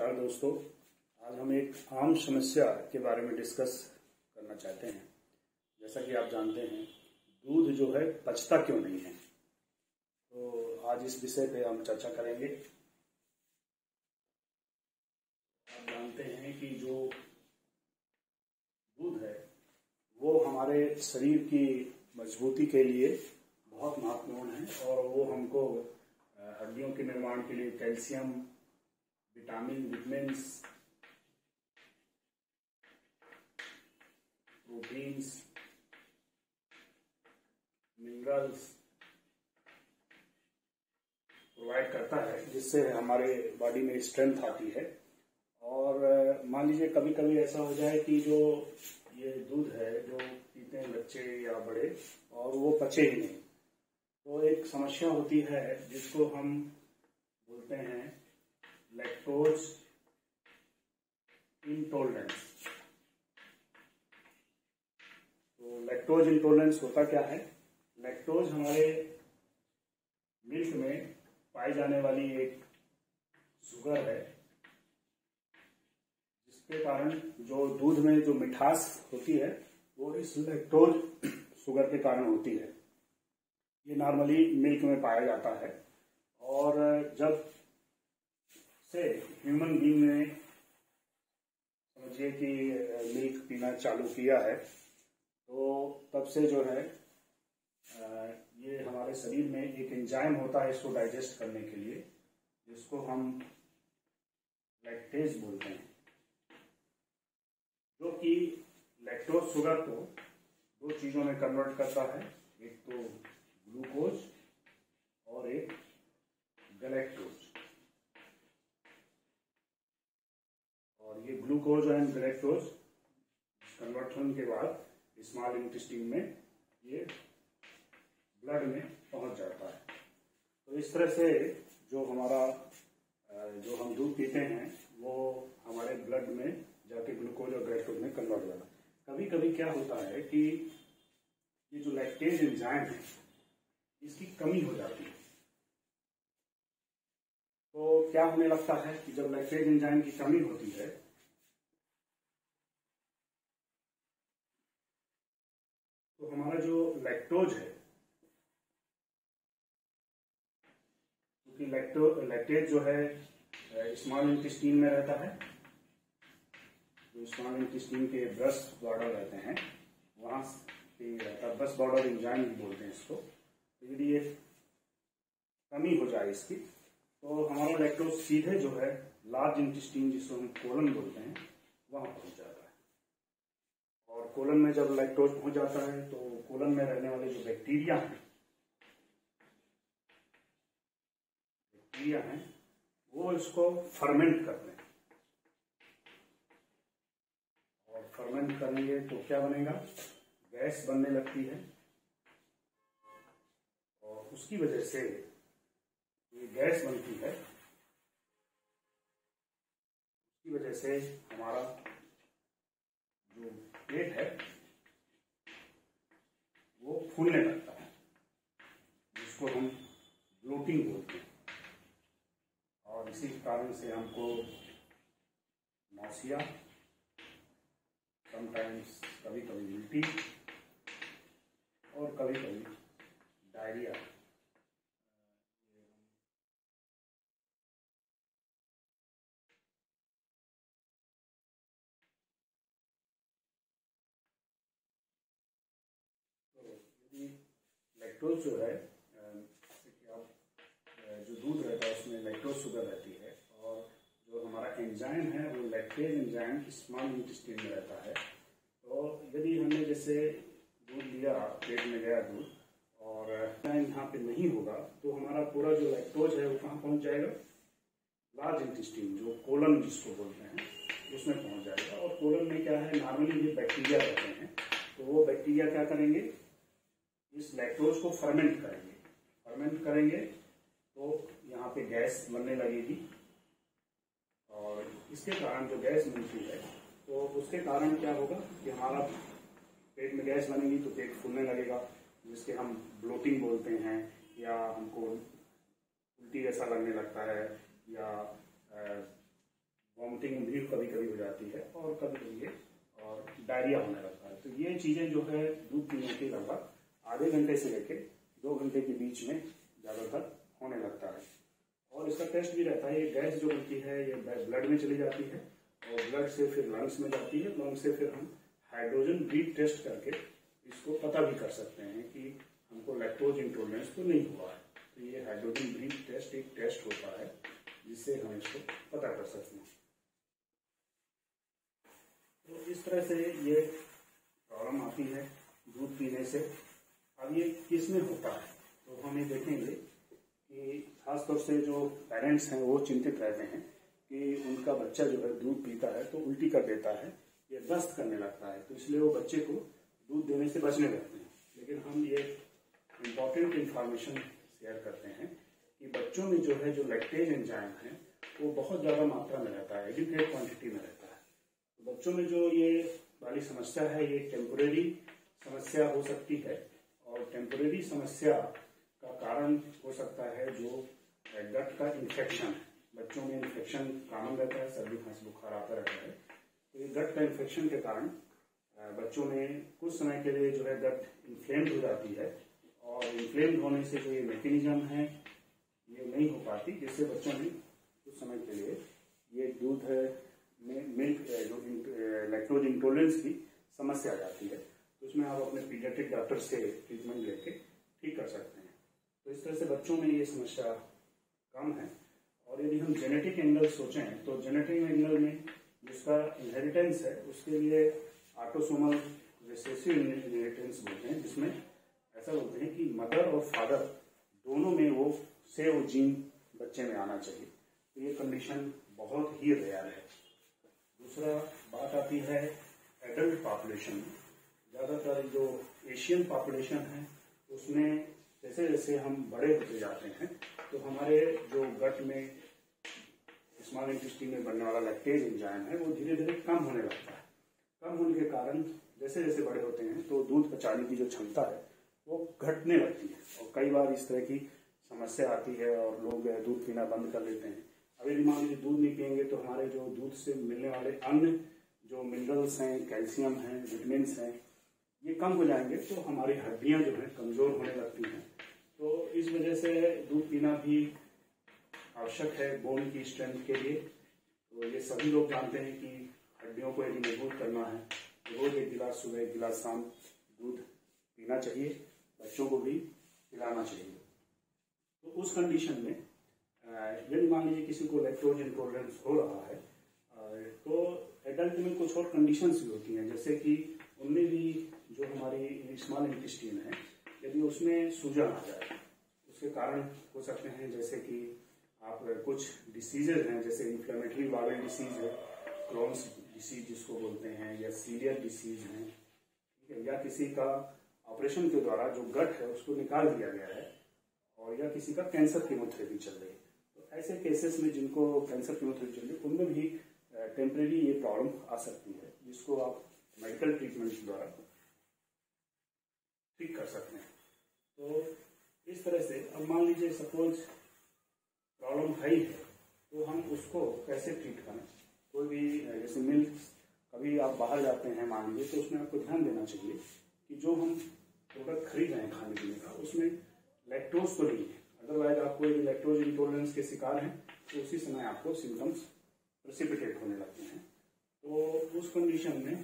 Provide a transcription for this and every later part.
नमस्कार दोस्तों। आज हम एक आम समस्या के बारे में डिस्कस करना चाहते हैं। जैसा कि आप जानते हैं, दूध जो है पचता क्यों नहीं है, तो आज इस विषय पे हम चर्चा करेंगे। आप जानते हैं कि जो दूध है वो हमारे शरीर की मजबूती के लिए बहुत महत्वपूर्ण है और वो हमको हड्डियों के निर्माण के लिए calcium, vitamins, proteins, minerals provide करता है, जिससे हमारे बॉडी में स्ट्रेंथ आती है। और मान लीजिए कभी कभी ऐसा हो जाए कि जो ये दूध है जो पीते हैं बच्चे या बड़े और वो पचे ही नहीं, तो एक समस्या होती है जिसको हम बोलते हैं लैक्टोज इंटॉलरेंस। तो लैक्टोज इंटॉलरेंस होता क्या है? लैक्टोज हमारे मिल्क में पाई जाने वाली एक शुगर है, जिसके कारण जो दूध में जो मिठास होती है वो इस लैक्टोज शुगर के कारण होती है। ये नॉर्मली मिल्क में पाया जाता है और जब से ह्यूमन बीइंग ने समझिए कि मिल्क पीना चालू किया है, तो तब से जो है ये हमारे शरीर में एक एंजाइम होता है इसको डाइजेस्ट करने के लिए, जिसको हम लैक्टेज बोलते हैं, जो कि लैक्टोज शुगर को दो चीजों में कन्वर्ट करता है, एक तो ग्लूकोज और एक गैलेक्टोज। और ये ग्लूकोज एंड गैलेक्टोज कन्वर्शन के बाद स्मॉल इंटेस्टाइन में ये ब्लड में पहुंच जाता है। तो इस तरह से जो जो हम दूध पीते हैं वो हमारे ब्लड में जाके ग्लूकोज और गैलेक्टोज में कन्वर्ट हो जाता है। कभी कभी क्या होता है कि ये जो लैक्टेज एंजाइम है इसकी कमी हो जाती है। तो क्या होने लगता है कि जब लैक्टेज एंजाइम की कमी होती है तो हमारा जो लैक्टोज है, क्योंकि लैक्टेज जो है स्मॉल इंटेस्टाइन में रहता है, जो स्मॉल इंटेस्टाइन के ब्रश बॉर्डर रहते हैं वहां पे रहता है, ब्रश बॉर्डर एंजाइम भी बोलते हैं इसको। तो यदि ये कमी हो जाए इसकी, तो हमारा लैक्टोज सीधे जो है लार्ज इंटेस्टाइन, जिसको हम कोलन बोलते हैं, वहां पहुंच जाता है। और कोलन में जब लैक्टोज पहुंच जाता है तो कोलन में रहने वाले जो बैक्टीरिया हैं वो इसको फर्मेंट करते हैं, और फर्मेंट करेंगे तो क्या बनेगा? गैस बनने लगती है, और उसकी वजह से ये गैस बनती है, उसकी वजह से हमारा जो पेट है वो फूलने लगता है, जिसको हम ब्लोटिंग बोलते हैं। और इसी कारण से हमको नौसिया, समटाइम्स कभी कभी उल्टी और कभी कभी डायरिया लैक्टोज जो है, जो दूध रहता है उसमें लैक्टोज शुगर रहती है, और जो हमारा एंजाइम है वो लैक्टेज एंजाइम स्मॉल इंटेस्टाइन में रहता है। तो यदि हमने जैसे दूध लिया, पेट में गया दूध, और यहाँ पे नहीं होगा, तो हमारा पूरा जो लैक्टोज है वो कहाँ पहुँच जाएगा? लार्ज इंटेस्टाइन, जो कोलन जिसको बोलते हैं, उसमें पहुँच जाएगा। और कोलन में क्या है, नॉर्मली ये बैक्टीरिया रहते हैं, तो वो बैक्टीरिया क्या करेंगे? इस लैक्टोज को फर्मेंट करेंगे तो यहाँ पे गैस बनने लगेगी, और इसके कारण जो गैस बनती है तो उसके कारण क्या होगा कि हमारा पेट में गैस बनेगी तो पेट फूलने लगेगा, जिसके हम ब्लोटिंग बोलते हैं, या हमको उल्टी ऐसा लगने लगता है, या वोमिटिंग भी कभी कभी हो जाती है और कभी कभी और डायरिया होने लगता है। तो ये चीज़ें जो है दूध पीने के लगभग आधे घंटे से लेकर 2 घंटे के बीच में ज़्यादातर होने लगता है। और इसका टेस्ट भी रहता है। ये गैस जो बनती है ये ब्लड में चली जाती है और ब्लड से फिर लंग्स में जाती है। लंग्स से फिर हम हाइड्रोजन ब्रीथ टेस्ट करके इसको पता भी कर सकते हैं कि हमको लैक्टोज इंटॉलरेंस तो नहीं हुआ है। तो ये हाइड्रोजन ब्रीथ टेस्ट एक टेस्ट होता है जिससे हम इसको पता कर सकते हैं। तो इस तरह से ये प्रॉब्लम आती है दूध पीने से। अब ये किस में होता है तो हम ये देखेंगे कि खासतौर से जो पेरेंट्स हैं वो चिंतित रहते हैं कि उनका बच्चा जो है दूध पीता है तो उल्टी कर देता है या दस्त करने लगता है, तो इसलिए वो बच्चे को दूध देने से बचने लगते हैं। लेकिन हम ये इम्पॉर्टेंट इंफॉर्मेशन शेयर करते हैं कि बच्चों में जो है जो लैक्टेज एंजाइम है वो बहुत ज़्यादा मात्रा में रहता है, एडिक्वेट क्वांटिटी में रहता है। तो बच्चों में जो ये वाली समस्या है ये टेम्पोरेरी समस्या हो सकती है और टेम्पोरेरी समस्या का कारण हो सकता है जो गट का इन्फेक्शन है। बच्चों में इन्फेक्शन कॉमन रहता है, सर्दी खांसी बुखार आता रहता है। तो ये गट का इन्फेक्शन के कारण बच्चों में कुछ समय के लिए जो है गट इन्फ्लेम्ड हो जाती है और इन्फ्लेम्ड होने से जो ये मैकेनिज्म है ये नहीं हो पाती, जिससे बच्चों में कुछ समय के लिए ये दूध में मिल्क जो लैक्टोज इंटॉलरेंस की समस्या आ जाती है। तो उसमें आप अपने पीडियाट्रिक डॉक्टर से ट्रीटमेंट लेके ठीक कर सकते हैं। तो इस तरह से बच्चों में ये समस्या कम है। और यदि हम जेनेटिक एंगल सोचें तो जेनेटिक एंगल में जिसका इनहेरिटेंस है उसके लिए ऑटोसोमल रिसेसिव इनहेरिटेंस बोलते हैं, जिसमें ऐसा बोलते हैं कि मदर और फादर दोनों में वो सेम जीन बच्चे में आना चाहिए। तो ये कंडीशन बहुत ही रेयर है। दूसरा बात आती है एडल्ट पॉपुलेशन। ज़्यादातर जो एशियन पॉपुलेशन है उसमें जैसे जैसे हम बड़े होते जाते हैं तो हमारे जो गट में स्मॉल इंटेस्टाइन में बनने वाला लैक्टेज एंजाइम है वो धीरे धीरे कम होने लगता है। कम होने के कारण जैसे जैसे बड़े होते हैं तो दूध पचाने की जो क्षमता है वो घटने लगती है और कई बार इस तरह की समस्या आती है और लोग दूध पीना बंद कर लेते हैं। अब यदि मान लीजिए दूध नहीं पियेंगे तो हमारे जो दूध से मिलने वाले अन्य जो मिनरल्स हैं, कैल्शियम हैं, विटामिन्स हैं, ये कम हो जाएंगे तो हमारी हड्डियां जो है कमजोर होने लगती हैं। तो इस वजह से दूध पीना भी आवश्यक है बोन की स्ट्रेंथ के लिए। तो ये सभी लोग जानते हैं कि हड्डियों को यदि मजबूत करना है तो रोज 1 गिलास सुबह 1 गिलास शाम दूध पीना चाहिए, बच्चों को भी पिलाना चाहिए। तो उस कंडीशन में यदि मान लीजिए किसी को लैक्टोज इंटॉलरेंस हो रहा है तो एडल्ट में कुछ और कंडीशंस भी होती हैं, जैसे कि उनमें भी जो हमारी स्मॉल इंटेस्टाइन है यदि उसमें सूजन आ जाए उसके कारण हो सकते हैं, जैसे कि आप कुछ डिसीजेज हैं जैसे इन्फ्लेमेटरी बाउल डिसीज है, क्रोन्स डिसीज जिसको बोलते हैं, या सीलियर डिसीज है, ठीक है, या किसी का ऑपरेशन के द्वारा जो गट है उसको निकाल दिया गया है और या किसी का कैंसर कीमोथेरेपी चल रही है। तो ऐसे केसेस में जिनको कैंसर कीमोथेरेपी चल रही है उनमें भी टेम्परेरी ये प्रॉब्लम आ सकती है, जिसको आप मेडिकल ट्रीटमेंट के द्वारा ठीक कर सकते हैं। तो इस तरह से अब मान लीजिए सपोज प्रॉब्लम है तो हम उसको कैसे ट्रीट करें। कोई भी जैसे मिल्क कभी आप बाहर जाते हैं मान लीजिए तो उसमें आपको ध्यान देना चाहिए कि जो हम प्रोडक्ट खरीद रहे हैं खाने पीने का उसमें लैक्टोज तो नहीं है। अदरवाइज आप कोई लैक्टोज इंटॉलरेंस के शिकार हैं तो उसी समय आपको सिम्टम्स प्रेसिपिटेट होने लगते हैं। तो उस कंडीशन में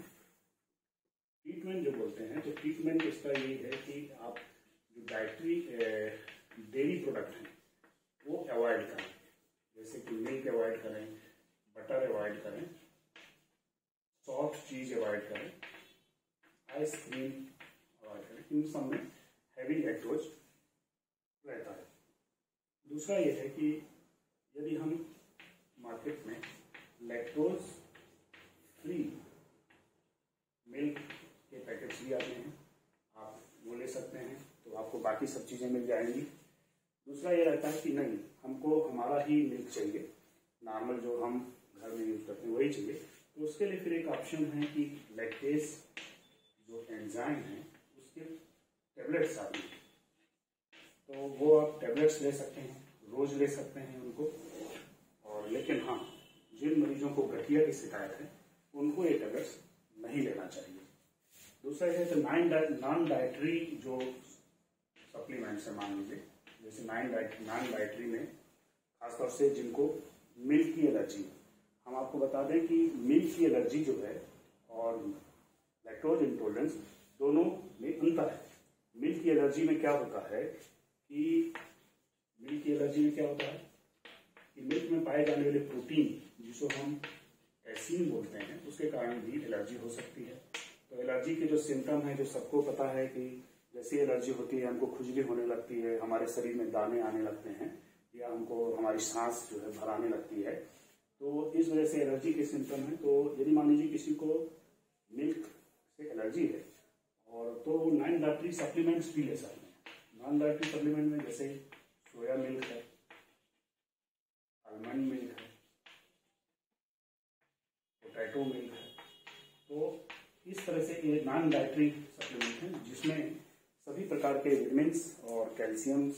ट्रीटमेंट जो बोलते हैं तो ट्रीटमेंट इसका ये है कि आप जो डाइटरी डेयरी प्रोडक्ट हैं वो अवॉइड करें, जैसे कि मिल्क अवॉइड करें, बटर अवॉइड करें, सॉफ्ट चीज अवॉइड करें, आइसक्रीम अवॉइड करें। इन सब में हैवी लैक्टोज रहता है। दूसरा ये है कि यदि हम मार्केट में लैक्टोज फ्री मिल्क के पैकेट्स भी आते हैं, आप वो ले सकते हैं तो आपको बाकी सब चीज़ें मिल जाएंगी। दूसरा ये रहता है कि नहीं हमको हमारा ही मिल्क चाहिए, नॉर्मल जो हम घर में यूज करते हैं वही चाहिए, तो उसके लिए फिर एक ऑप्शन है कि लैक्टेज जो एंजाइम है उसके टेबलेट्स आते हैं, तो वो आप टेबलेट्स ले सकते हैं, रोज ले सकते हैं उनको। और लेकिन हाँ जिन मरीजों को गठिया की शिकायत है उनको ये टैबलेट्स नहीं लेना चाहिए। दूसरा है तो नॉन डाइटरी जो सप्लीमेंट्स है, मान लीजिए जैसे नॉन डाइटरी में खासतौर से जिनको मिल्क की एलर्जी, हम आपको बता दें कि मिल्क की एलर्जी जो है और लैक्टोज इंटॉलरेंस दोनों में अंतर है। मिल्क की एलर्जी में क्या होता है कि मिल्क में पाए जाने वाले प्रोटीन जिसको हम कैसीन बोलते हैं उसके कारण भी एलर्जी हो सकती है। तो एलर्जी के जो सिम्टम है, जो सबको पता है कि जैसी एलर्जी होती है हमको खुजली होने लगती है, हमारे शरीर में दाने आने लगते हैं या हमको हमारी सांस जो है भराने लगती है, तो इस वजह से एलर्जी के सिम्टम है। तो यदि मान लीजिए किसी को मिल्क से एलर्जी है और तो नॉन डाइटरी सप्लीमेंट्स भी ले सकते हैं। नॉन डाइटरी सप्लीमेंट में जैसे सोया मिल्क है, आलमंड मिल्क है, पोटैटो मिल्क है। तो इस तरह से ये नॉन डाइटरी सप्लीमेंट हैं जिसमें सभी प्रकार के विटामिन्स और कैल्शियम्स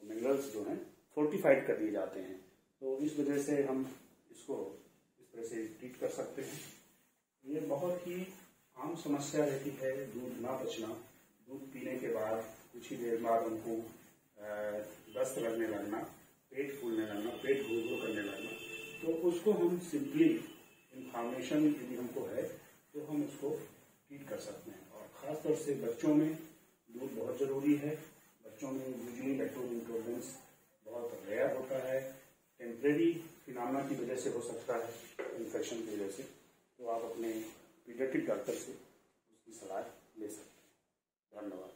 और मिनरल्स जो हैं फोर्टिफाइड कर दिए जाते हैं। तो इस वजह से हम इसको इस तरह से ट्रीट कर सकते हैं। ये बहुत ही आम समस्या रहती है दूध ना पचना। दूध पीने के बाद कुछ ही देर बाद हमको दस्त लगने लगना, पेट फूलने लगना, पेट गुड़गुड़ करने लगना, तो उसको हम सिंपली इन्फॉर्मेशन यदि हमको है तो हम उसको ट्रीट कर सकते हैं। और ख़ासतौर से बच्चों में दूध बहुत ज़रूरी है। बच्चों में यूजुअली लैक्टोज इंटॉलरेंस बहुत रेयर होता है, टेम्परेरी फिनोमेना की वजह से हो सकता है, इन्फेक्शन की वजह से। तो आप अपने पीडियाट्रिक डॉक्टर से उसकी सलाह ले सकते हैं। धन्यवाद।